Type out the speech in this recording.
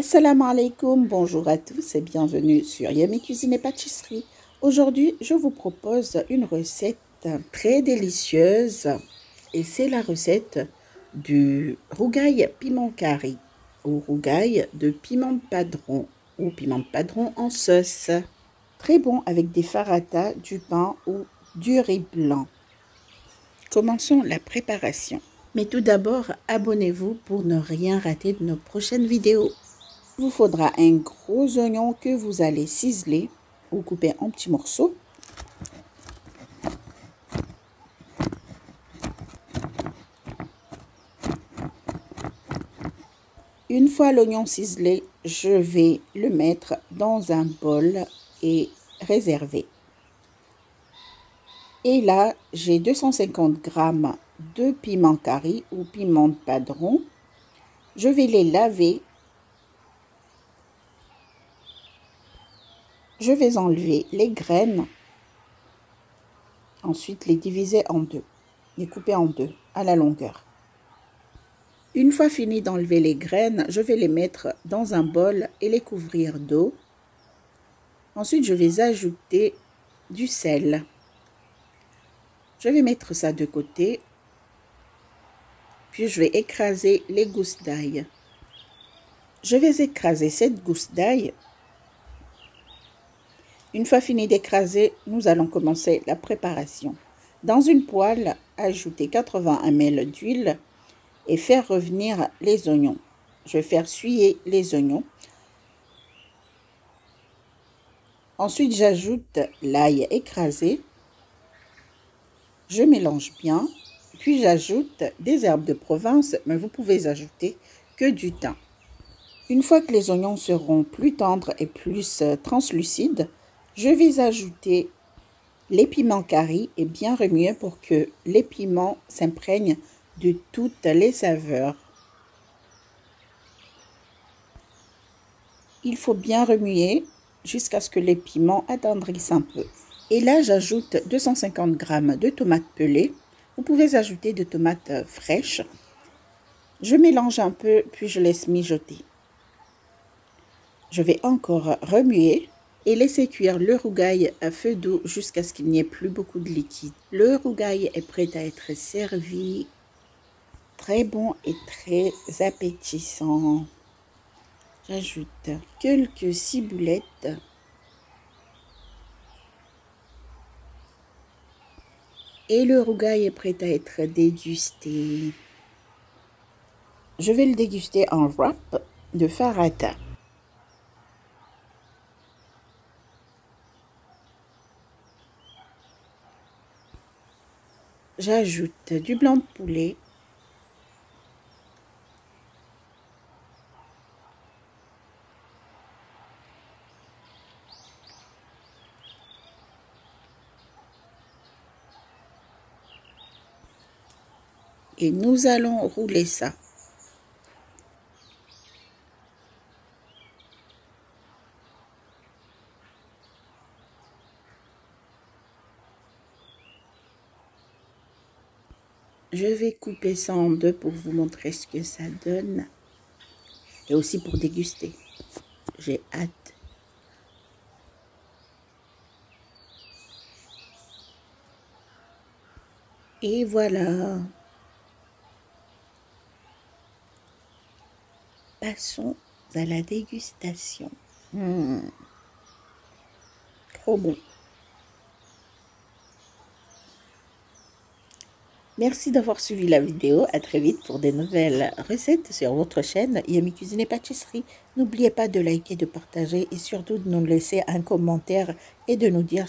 Assalamu alaikum, bonjour à tous et bienvenue sur Yummy Cuisine et Pâtisserie. Aujourd'hui, je vous propose une recette très délicieuse et c'est la recette du rougail piment curry ou rougail de piment padron ou piment padron en sauce. Très bon avec des farata, du pain ou du riz blanc. Commençons la préparation. Mais tout d'abord, abonnez-vous pour ne rien rater de nos prochaines vidéos. Il vous faudra un gros oignon que vous allez ciseler ou couper en petits morceaux. Une fois l'oignon ciselé, je vais le mettre dans un bol et réserver. Et là, j'ai 250 g de piment curry ou piment padron. Je vais les laver. Je vais enlever les graines. Ensuite, les diviser en deux. Les couper en deux à la longueur. Une fois fini d'enlever les graines, je vais les mettre dans un bol et les couvrir d'eau. Ensuite, je vais ajouter du sel. Je vais mettre ça de côté. Puis, je vais écraser les gousses d'ail. Je vais écraser cette gousse d'ail. Une fois fini d'écraser, nous allons commencer la préparation. Dans une poêle, ajoutez 80 ml d'huile et faire revenir les oignons. Je vais faire suer les oignons. Ensuite, j'ajoute l'ail écrasé. Je mélange bien. Puis, j'ajoute des herbes de Provence, mais vous pouvez ajouter que du thym. Une fois que les oignons seront plus tendres et plus translucides, je vais ajouter les piments curry et bien remuer pour que les piments s'imprègnent de toutes les saveurs. Il faut bien remuer jusqu'à ce que les piments attendrissent un peu. Et là, j'ajoute 250 g de tomates pelées. Vous pouvez ajouter des tomates fraîches. Je mélange un peu, puis je laisse mijoter. Je vais encore remuer et laisser cuire le rougail à feu doux jusqu'à ce qu'il n'y ait plus beaucoup de liquide. Le rougail est prêt à être servi. Très bon et très appétissant. J'ajoute quelques ciboulettes. Et le rougail est prêt à être dégusté. Je vais le déguster en wrap de farata. J'ajoute du blanc de poulet. Et nous allons rouler ça. Je vais couper ça en deux pour vous montrer ce que ça donne. Et aussi pour déguster. J'ai hâte. Et voilà. Passons à la dégustation. Trop bon. Merci d'avoir suivi la vidéo. À très vite pour des nouvelles recettes sur votre chaîne Yummy Cuisine et Pâtisserie. N'oubliez pas de liker, de partager et surtout de nous laisser un commentaire et de nous dire